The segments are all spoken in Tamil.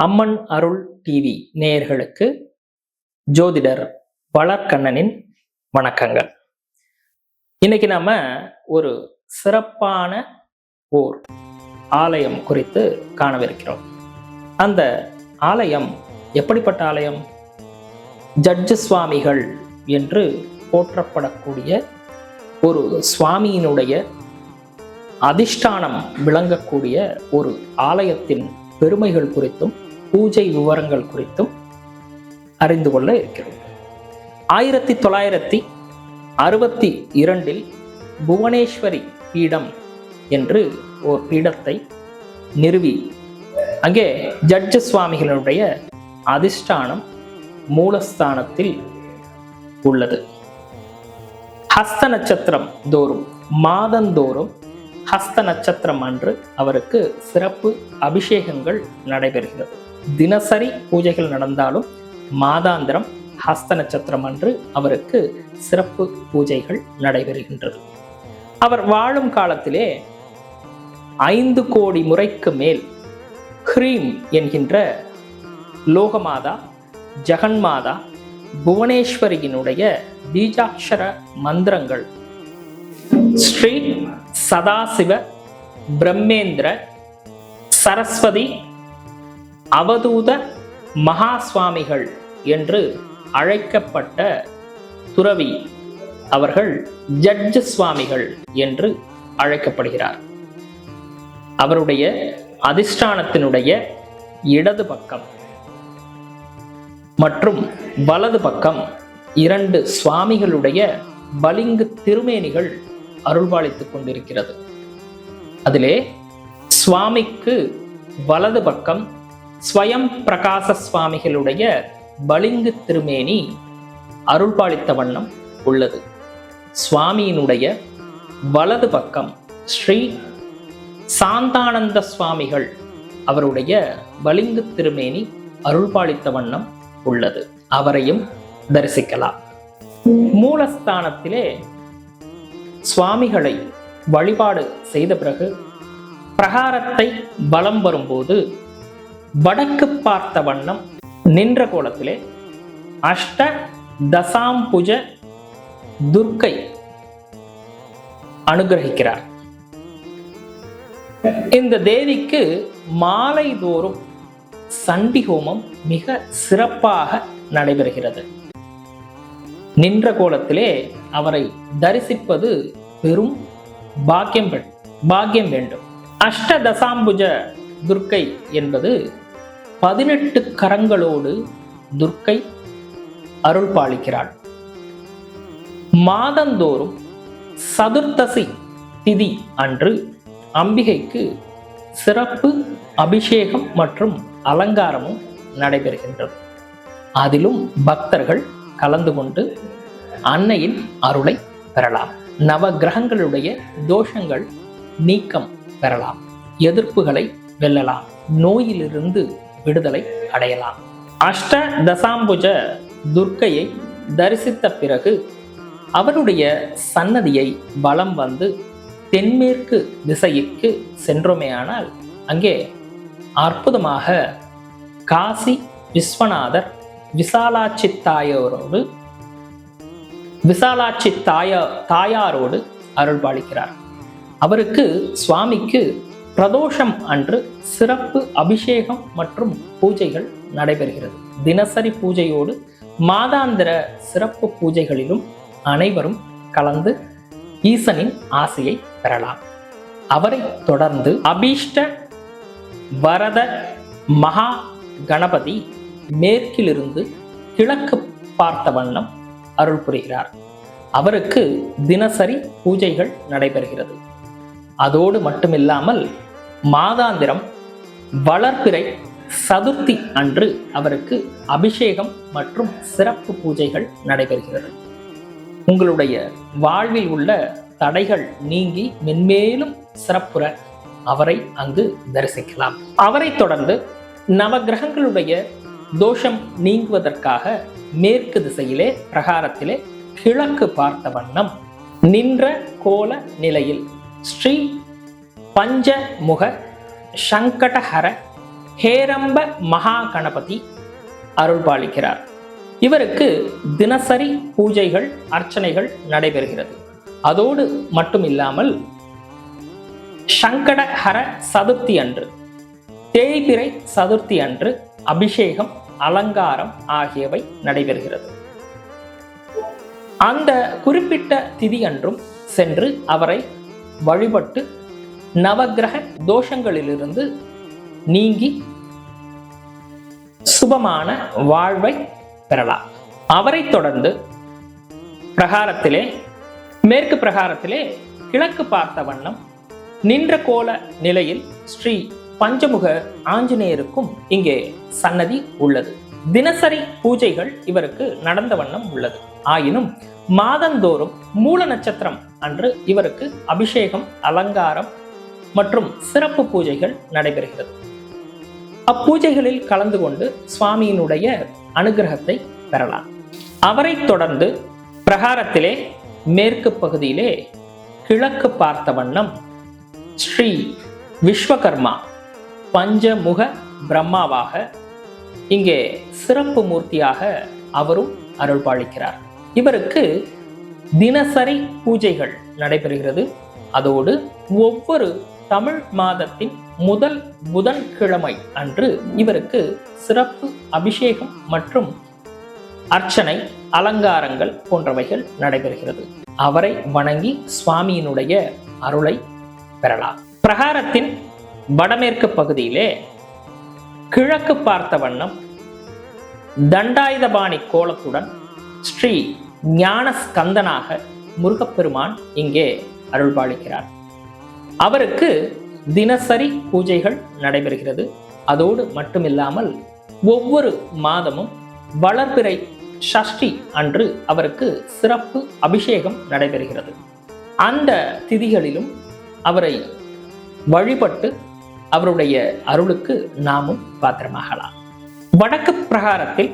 அம்மன் அருள் டிவி நேயர்களுக்கு ஜோதிடர் வளர்கண்ணனின் வணக்கங்கள். இன்னைக்கு நாம ஒரு சிறப்பான ஓர் ஆலயம் குறித்து காணவிருக்கிறோம். அந்த ஆலயம் எப்படிப்பட்ட ஆலயம்? ஜட்ஜு சுவாமிகள் என்று போற்றப்படக்கூடிய ஒரு சுவாமியினுடைய அதிஷ்டானம் விளங்கக்கூடிய ஒரு ஆலயத்தின் பெருமைகள் குறித்தும் பூஜை விவரங்கள் குறித்தும் அறிந்து கொள்ள இருக்கிறோம். 1962 புவனேஸ்வரி பீடம் என்று ஒரு பீடத்தை நிறுவி அங்கே ஜட்ஜு சுவாமிகளுடைய அதிஷ்டானம் மூலஸ்தானத்தில் உள்ளது. ஹஸ்த நட்சத்திரம் தோறும் மாதந்தோறும் ஹஸ்த நட்சத்திரம் அன்று அவருக்கு சிறப்பு அபிஷேகங்கள் நடைபெறுகிறது. தினசரி பூஜைகள் நடந்தாலும் மாதாந்திரம் ஹஸ்த நட்சத்திரம் அன்று அவருக்கு சிறப்பு பூஜைகள் நடைபெறுகின்றது. அவர் வாழும் காலத்திலே 5 கோடி முறைக்கு மேல் ஹ்ரீம் என்கின்ற லோகமாதா, ஜெகன்மாதா, புவனேஸ்வரியினுடைய பீஜாட்சர மந்திரங்கள் ஸ்ரீ சதாசிவ, பிரம்மேந்திர, சரஸ்வதி, அவதூத மகா சுவாமிகள் என்று அழைக்கப்பட்ட துறவி அவர்கள் ஜட்ஜு சுவாமிகள் என்று அழைக்கப்படுகிறார். அவருடைய அதிஷ்டானத்தினுடைய இடது பக்கம் மற்றும் வலது பக்கம் 2 சுவாமிகளுடைய பளிங்கு திருமேனிகள் அருள்பாலித்துக் கொண்டிருக்கிறது. அதிலே சுவாமிக்கு வலது பக்கம் ஸ்வயம் பிரகாச சுவாமிகளுடைய பளிங்கு திருமேனி அருள்பாலித்த வண்ணம் உள்ளது. சுவாமியினுடைய வலது பக்கம் ஸ்ரீ சாந்தானந்த சுவாமிகள் அவருடைய பளிங்கு திருமேனி அருள்பாலித்த வண்ணம் உள்ளது. அவரையும் தரிசிக்கலாம். மூலஸ்தானத்திலே சுவாமிகளை வழிபாடு செய்த பிறகு பிரகாரத்தை வலம் வரும்போது வடக்கு பார்த்த வண்ணம் நின்ற கோலத்திலே அஷ்ட தசாம்புஜ துர்க்கை அனுகிரகிக்கிறார். இந்த தேவிக்கு மாலை தோறும் சண்டி ஹோமம் மிக சிறப்பாக நடைபெறுகிறது. நின்ற கோலத்திலே அவரை தரிசிப்பது பெரும் பாக்கியம் வேண்டும். அஷ்ட தசாம்புஜ துர்க்கை என்பது 18 கரங்களோடு துர்க்கை அருள் பாலிக்கிறாள். மாதந்தோறும் சதுர்த்தசி திதி அன்று அம்பிகைக்கு சிறப்பு அபிஷேகம் மற்றும் அலங்காரமும் நடைபெறுகின்றது. அதிலும் பக்தர்கள் கலந்து கொண்டு அன்னையின் அருளை பெறலாம். நவ கிரகங்களுடைய தோஷங்கள் நீக்கம் பெறலாம். எதிர்ப்புகளை வெல்லலாம். நோயிலிருந்து விடுதலை அடையலாம். அஷ்ட தசாம்புஜ துர்க்கையை தரிசித்த பிறகு அவருடைய சன்னதியை வலம் வந்து தென்மேற்கு திசைக்கு சென்றோமேயானால் அங்கே அற்புதமாக காசி விஸ்வநாதர் விசாலாட்சி தாயாரோடு அருள்பாலிக்கிறார். அவருக்கு சுவாமிக்கு பிரதோஷம் அன்று சிறப்பு அபிஷேகம் மற்றும் பூஜைகள் நடைபெறுகிறது. தினசரி பூஜையோடு மாதாந்திர சிறப்பு பூஜைகளிலும் அனைவரும் கலந்து ஈசனின் ஆசையை பெறலாம். அவரை தொடர்ந்து அபீஷ்ட வரத மகா கணபதி மேற்கிலிருந்து கிழக்கு பார்த்த வண்ணம் அருள் புரிகிறார். அவருக்கு தினசரி பூஜைகள் நடைபெறுகிறது. அதோடு மட்டுமில்லாமல் மாதாந்திரம் வளர்பிறை சதுர்த்தி அன்று அவருக்கு அபிஷேகம் மற்றும் சிறப்பு பூஜைகள் நடைபெறுகிறது. உங்களுடைய வாழ்வில் உள்ள தடைகள் நீங்கி மென்மேலும் சிறப்புற அவரை அங்கு தரிசிக்கலாம். அவரை தொடர்ந்து நவகிரகங்களுடைய தோஷம் நீங்குவதற்காக மேற்கு திசையிலே பிரகாரத்திலே கிழக்கு பார்த்த வண்ணம் நின்ற கோல நிலையில் ஸ்ரீ பஞ்சமுக சங்கடஹர ஹேரம்ப மகா கணபதி அருள் பாலிக்கிறார். இவருக்கு தினசரி பூஜைகள் அர்ச்சனைகள் நடைபெறுகிறது. அதோடு மட்டும் இல்லாமல் சங்கடஹர சதுர்த்தி அன்று, தேய்பிறை சதுர்த்தி அன்று அபிஷேகம் அலங்காரம் ஆகியவை நடைபெறுகிறது. அந்த குறிப்பிட்ட திதி அன்றும் சென்று அவரை வழிபட்டு நவக்கிரக தோஷங்களிலிருந்து நீங்கி சுபமான வாழ்வை பெறலாம். அவரை தொடர்ந்து பிரகாரத்திலே, மேற்கு பிரகாரத்திலே கிழக்கு பார்த்த வண்ணம் நின்ற கோல நிலையில் ஸ்ரீ பஞ்சமுக ஆஞ்சநேயருக்கும் இங்கே சன்னதி உள்ளது. தினசரி பூஜைகள் இவருக்கு நடந்த வண்ணம் உள்ளது. ஆயினும் மாதந்தோறும் மூல நட்சத்திரம் அன்று இவருக்கு அபிஷேகம் அலங்காரம் மற்றும் சிறப்பு பூஜைகள் நடைபெறுகிறது. அப்பூஜைகளில் கலந்து கொண்டு சுவாமியினுடைய அனுகிரகத்தை பெறலாம். அவரை தொடர்ந்து பிரகாரத்திலே மேற்கு பகுதியிலே கிழக்கு பார்த்த வண்ணம் ஸ்ரீ விஸ்வகர்மா பஞ்சமுக பிரம்மாவாக இங்கே சிறப்பு மூர்த்தியாக அவரும் அருள் பாலிக்கிறார். இவருக்கு தினசரி பூஜைகள் நடைபெறுகிறது. அதோடு ஒவ்வொரு தமிழ் மாதத்தின் முதல் புதன்கிழமை அன்று இவருக்கு சிறப்பு அபிஷேகம் மற்றும் அர்ச்சனை அலங்காரங்கள் போன்றவைகள் நடைபெறுகிறது. அவரை வணங்கி சுவாமியினுடைய அருளை பெறலாம். பிரகாரத்தின் வடமேற்கு பகுதியிலே கிழக்கு பார்த்த வண்ணம் தண்டாயுதபாணி கோலத்துடன் ஸ்ரீ ஞான ஸ்கந்தனாக முருகப்பெருமான் இங்கே அருள் பாலிக்கிறார். அவருக்கு தினசரி பூஜைகள் நடைபெறுகிறது. அதோடு மட்டுமில்லாமல் ஒவ்வொரு மாதமும் வளர்பிறை சஷ்டி அன்று அவருக்கு சிறப்பு அபிஷேகம் நடைபெறுகிறது. அந்த திதிகளிலும் அவரை வழிபட்டு அவருடைய அருளுக்கு நாமும் பாத்திரமாகலாம். வடக்கு பிரகாரத்தில்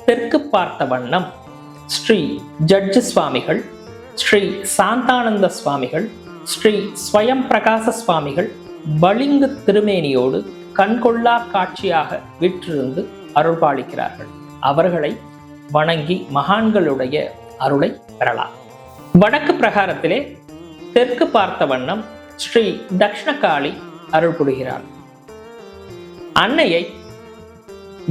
தெற்கு பார்த்த வண்ணம் ஸ்ரீ ஜட்ஜு சுவாமிகள், ஸ்ரீ சாந்தானந்த சுவாமிகள், ஸ்ரீ ஸ்வயம் பிரகாச சுவாமிகள் பளிங்கு திருமேனியோடு கண்கொள்ளா காட்சியாக விற்றிருந்து அருள் பாலிக்கிறார்கள். அவர்களை வணங்கி மகான்களுடைய அருளை பெறலாம். வடக்கு பிரகாரத்திலே தெற்கு பார்த்த வண்ணம் ஸ்ரீ தக்ஷணகாளி அருள் புரிகிறார். அன்னையை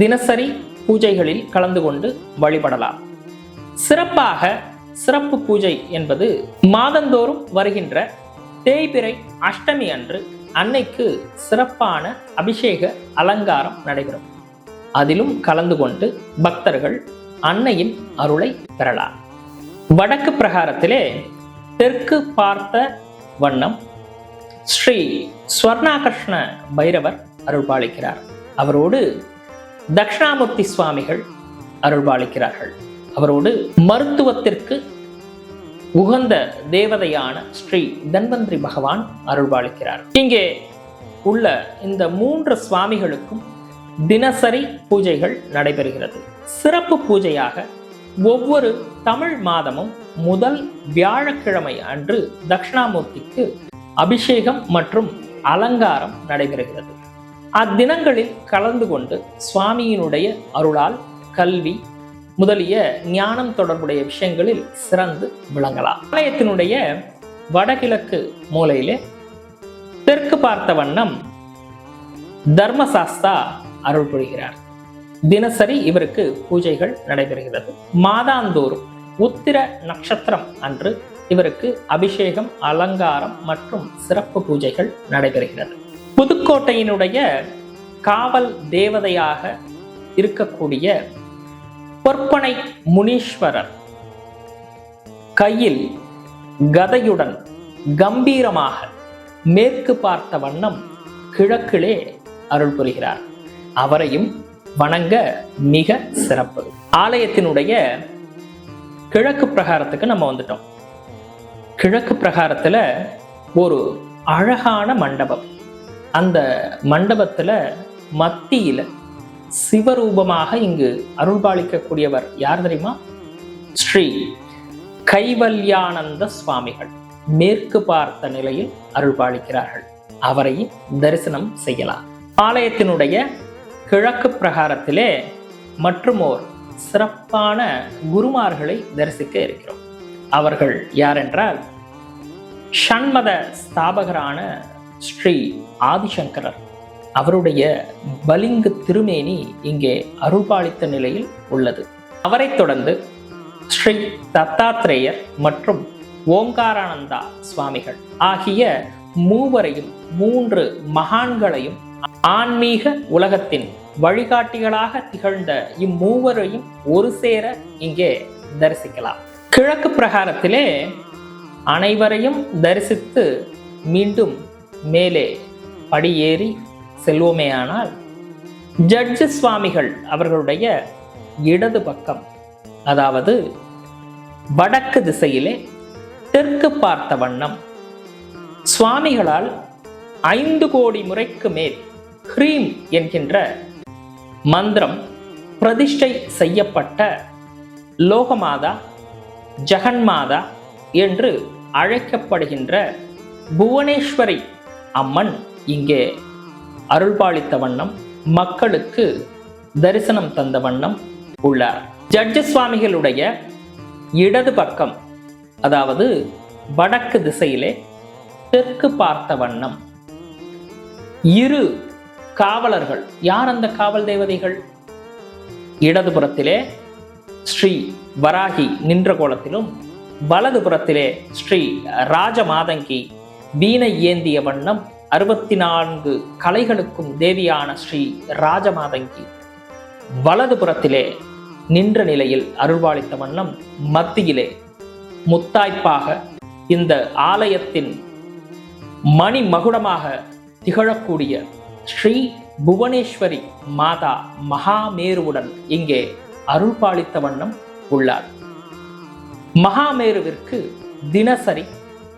தினசரி பூஜைகளில் கலந்து கொண்டு வழிபடலாம். சிறப்பாக சிறப்பு பூஜை என்பது மாதந்தோறும் வருகின்ற தேய்பிறை அஷ்டமி அன்று அன்னைக்கு சிறப்பான அபிஷேக அலங்காரம் நடைபெறும். அதிலும் கலந்து கொண்டு பக்தர்கள் அன்னையின் அருளை பெறலாம். வடக்கு பிரகாரத்திலே தெற்கு பார்த்த வண்ணம் ஸ்ரீ ஸ்வர்ணாகர்ஷ்ண பைரவர் அருள் பாலிக்கிறார். அவரோடு தட்சிணாமூர்த்தி சுவாமிகள் அருள் பாலிக்கிறார்கள். அவரோடு மருத்துவத்திற்கு உகந்த தேவதையான ஸ்ரீ தன்வந்திரி பகவான் அருள் பாலிக்கிறார். இங்கே உள்ள இந்த 3 சுவாமிகளுக்கும் தினசரி பூஜைகள் நடைபெறுகிறது. சிறப்பு பூஜையாக ஒவ்வொரு தமிழ் மாதமும் முதல் வியாழக்கிழமை அன்று தட்சிணாமூர்த்திக்கு அபிஷேகம் மற்றும் அலங்காரம் நடைபெறுகிறது. அத்தினங்களில் கலந்து கொண்டு சுவாமியினுடைய அருளால் கல்வி முதலிய ஞானம் தொடர்புடைய விஷயங்களில் சிறந்து விளங்கலாம். ஆலயத்தினுடைய வடகிழக்கு மூலையிலே தெற்கு பார்த்த வண்ணம் தர்மசாஸ்தா அருள் புரிகிறார். தினசரி இவருக்கு பூஜைகள் நடைபெறுகிறது. மாதாந்தோறும் உத்திர நட்சத்திரம் அன்று இவருக்கு அபிஷேகம் அலங்காரம் மற்றும் சிறப்பு பூஜைகள் நடைபெறுகிறது. புதுக்கோட்டையினுடைய காவல் தேவதையாக இருக்கக்கூடிய பொற்பனை முனீஸ்வரர் கையில் கதையுடன் கம்பீரமாக மேற்கு பார்த்த வண்ணம் கிழக்கிலே அருள் புரிகிறார். அவரையும் வணங்க மிக சிறப்பு. ஆலயத்தினுடைய கிழக்கு பிரகாரத்துக்கு நம்ம வந்துட்டோம். கிழக்கு பிரகாரத்துல ஒரு அழகான மண்டபம். அந்த மண்டபத்துல மத்தியில சிவரூபமாக இங்கு அருள்பாலிக்கக்கூடியவர் யார் தெரியுமா? ஸ்ரீ கைவல்யானந்த சுவாமிகள் மேற்கு பார்த்த நிலையில் அருள்பாலிக்கிறார்கள். அவரையும் தரிசனம் செய்யலாம். ஆலயத்தினுடைய கிழக்கு பிரகாரத்திலே மற்றுமோர் சிறப்பான குருமார்களை தரிசிக்க இருக்கிறோம். அவர்கள் யாரென்றால் ஷண்மத ஸ்தாபகரான ஸ்ரீ ஆதிசங்கரர். அவருடைய பலிங்கு திருமேனி இங்கே அருள்பாலித்த நிலையில் உள்ளது. அவரைத் தொடர்ந்து ஸ்ரீ தத்தாத்ரேயர் மற்றும் ஓங்காரானந்தா சுவாமிகள் ஆகிய மூவரையும், 3 மகான்களையும், ஆன்மீக உலகத்தின் வழிகாட்டிகளாக திகழ்ந்த இம்மூவரையும் ஒரு சேர இங்கே தரிசிக்கலாம். கிழக்கு பிரகாரத்திலே அனைவரையும் தரிசித்து மீண்டும் மேலே படியேறி செல்வோமேயானால் ஜட்ஜு சுவாமிகள் அவர்களுடைய இடது பக்கம், அதாவது வடக்கு திசையிலே தெற்கு பார்த்த வண்ணம் சுவாமிகளால் 5 கோடி முறைக்கு மேல் ஹ்ரீம் என்கின்ற மந்திரம் பிரதிஷ்டை செய்யப்பட்ட லோகமாதா, ஜெகன்மாதா என்று அழைக்கப்படுகின்ற புவனேஸ்வரி அம்மன் இங்கே அருள்பாலித்த வண்ணம், மக்களுக்கு தரிசனம் தந்த வண்ணம் உள்ளார். ஜட்ஜு சுவாமிகளுடைய இடது பக்கம், அதாவது வடக்கு திசையிலே தெற்கு பார்த்த வண்ணம் 2 காவலர்கள். யார் அந்த காவல் தேவதைகள்? இடதுபுறத்திலே ஸ்ரீ வராகி நின்ற கோலத்திலும், வலதுபுறத்திலே ஸ்ரீ ராஜமாதங்கி வீணை ஏந்திய வண்ணம் 64 கலைகளுக்கும் தேவியான ஸ்ரீ ராஜமாதங்கி வலதுபுறத்திலே நின்ற நிலையில் அருள்பாலித்த வண்ணம், மத்தியிலே முத்தாய்ப்பாக இந்த ஆலயத்தின் மணி மகுடமாக திகழக்கூடிய ஸ்ரீ புவனேஸ்வரி மாதா மகாமேருவுடன் இங்கே அருள்பாலித்த வண்ணம் உள்ளார். மகாமேருவிற்கு தினசரி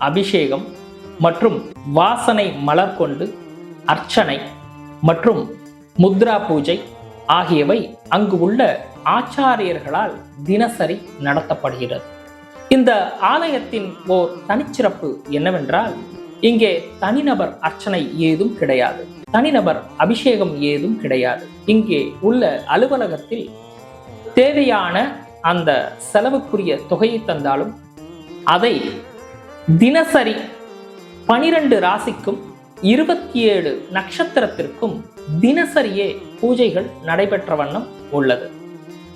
அபிஷேகம் மற்றும் வாசனை மலர் கொண்டு அர்ச்சனை மற்றும் முத்ரா பூஜை ஆகியவை அங்கு உள்ள ஆச்சாரியர்களால் தினசரி நடத்தப்படுகிறது. இந்த ஆலயத்தின் ஓர் தனிச்சிறப்பு என்னவென்றால், இங்கே தனிநபர் அர்ச்சனை ஏதும் கிடையாது, தனிநபர் அபிஷேகம் ஏதும் கிடையாது. இங்கே உள்ள அலுவலகத்தில் தேவையான அந்த செலவுக்குரிய தொகையை தந்தாலும் அதை தினசரி 12 ராசிக்கும் 27 நட்சத்திரத்திற்கும் தினசரியே பூஜைகள் நடைபெற்ற வண்ணம் உள்ளது.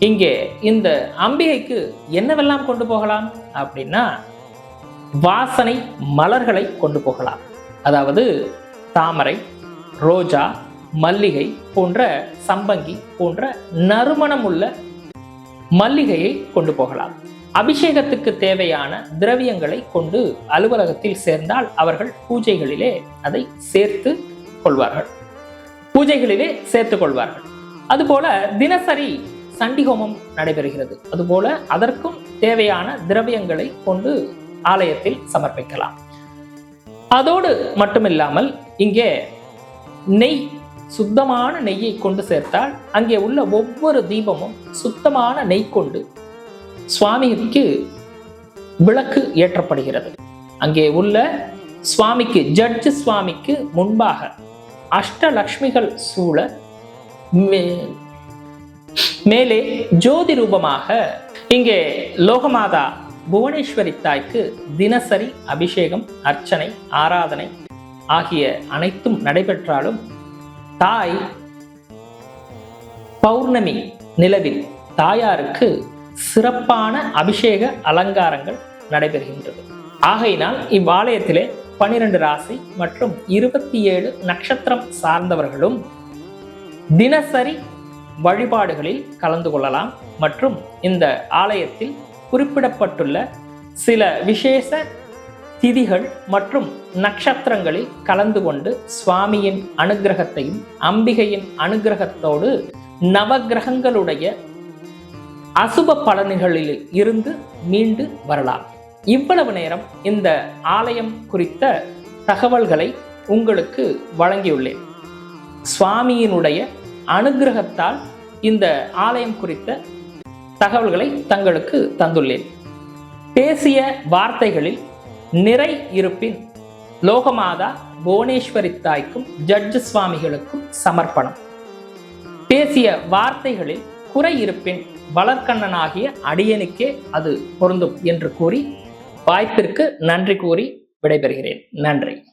இங்கே இந்த அம்பிகைக்கு என்னவெல்லாம் கொண்டு போகலாம் அப்படின்னா, வாசனை மலர்களை கொண்டு போகலாம். அதாவது தாமரை, ரோஜா, மல்லிகை போன்ற, சம்பங்கி போன்ற நறுமணம் உள்ள மல்லிகையை கொண்டு போகலாம். அபிஷேகத்துக்கு தேவையான திரவியங்களை கொண்டு அலுவலகத்தில் சேர்ந்தால் அவர்கள் பூஜைகளிலே அதை சேர்த்து கொள்வார்கள். அதுபோல தினசரி சண்டிஹோமம் நடைபெறுகிறது. அதுபோல அதற்கும் தேவையான திரவியங்களை கொண்டு ஆலயத்தில் சமர்ப்பிக்கலாம். அதோடு மட்டுமில்லாமல் இங்கே நெய், சுத்தமான நெய்யை கொண்டு சேர்த்தால் அங்கே உள்ள ஒவ்வொரு தீபமும் சுத்தமான நெய் கொண்டு சுவாமிக்கு விளக்கு ஏற்றப்படுகிறது. அங்கே உள்ள சுவாமிக்கு, ஜட்ஜு சுவாமிக்கு முன்பாக அஷ்டலக்ஷ்மிகள் சூழ மேலே ஜோதி ரூபமாக இங்கே லோகமாதா புவனேஸ்வரி தாய்க்கு தினசரி அபிஷேகம், அர்ச்சனை, ஆராதனை ஆகிய அனைத்தும் நடைபெற்றாலும் தாய் பௌர்ணமி நிலவில் தாயாருக்கு சிறப்பான அபிஷேக அலங்காரங்கள் நடைபெறுகின்றது. ஆகையினால் இவ்வாலயத்திலே 12 ராசி மற்றும் 27 நட்சத்திரம் சார்ந்தவர்களும் தினசரி வழிபாடுகளில் கலந்து கொள்ளலாம். மற்றும் இந்த ஆலயத்தில் குறிப்பிடப்பட்டுள்ள சில விசேஷ திதிகள் மற்றும் நட்சத்திரங்களில் கலந்து கொண்டு சுவாமியின் அனுகிரகத்தையும் அம்பிகையின் அனுகிரகத்தோடு நவகிரகங்களுடைய அசுப பலன்களில் இருந்து மீண்டு வரலாம். இவ்வளவு நேரம் இந்த ஆலயம் குறித்த தகவல்களை உங்களுக்கு வழங்கியுள்ளேன். சுவாமியினுடைய அனுகிரகத்தால் இந்த ஆலயம் குறித்த தகவல்களை தங்களுக்கு தந்துள்ளேன். பேசிய வார்த்தைகளில் நிறை இருப்பின் லோகமாதா புவனேஸ்வரி தாய்க்கும் ஜட்ஜு சுவாமிகளுக்கும் சமர்ப்பணம். பேசிய வார்த்தைகளில் குறை இருப்பின் வளர்க்கண்ணனாகிய அடியனுக்கே அது பொருந்தும் என்று கூறி வாய்ப்பிற்கு நன்றி கூறி விடைபெறுகிறேன். நன்றி.